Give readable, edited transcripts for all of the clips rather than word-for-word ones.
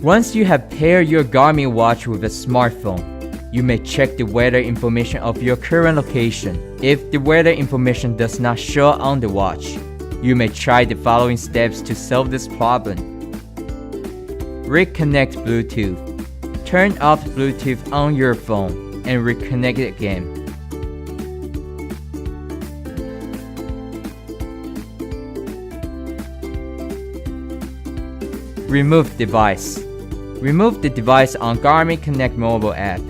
Once you have paired your Garmin watch with a smartphone, you may check the weather information of your current location. If the weather information does not show on the watch, you may try the following steps to solve this problem. Reconnect Bluetooth. Turn off Bluetooth on your phone and reconnect it again. Remove device. Remove the device on Garmin Connect mobile app.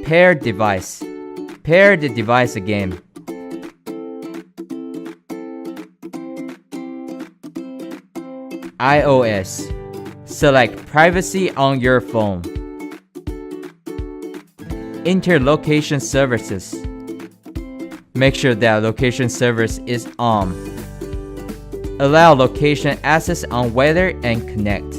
Pair device. Pair the device again. iOS. Select Privacy on your phone. Enter location services. Make sure that location service is on. Allow location access on weather and connect.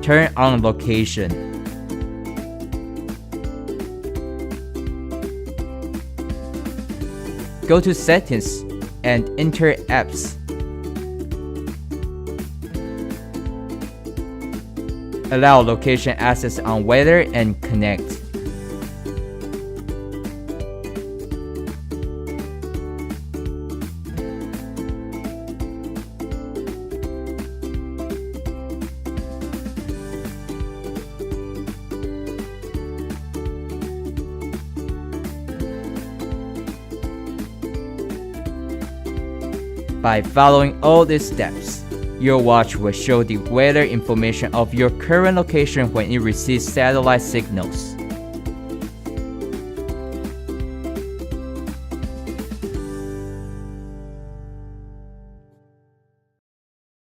Turn on location. Go to Settings and enter Apps. Allow location access on weather and connect. By following all these steps, your watch will show the weather information of your current location when it receives satellite signals.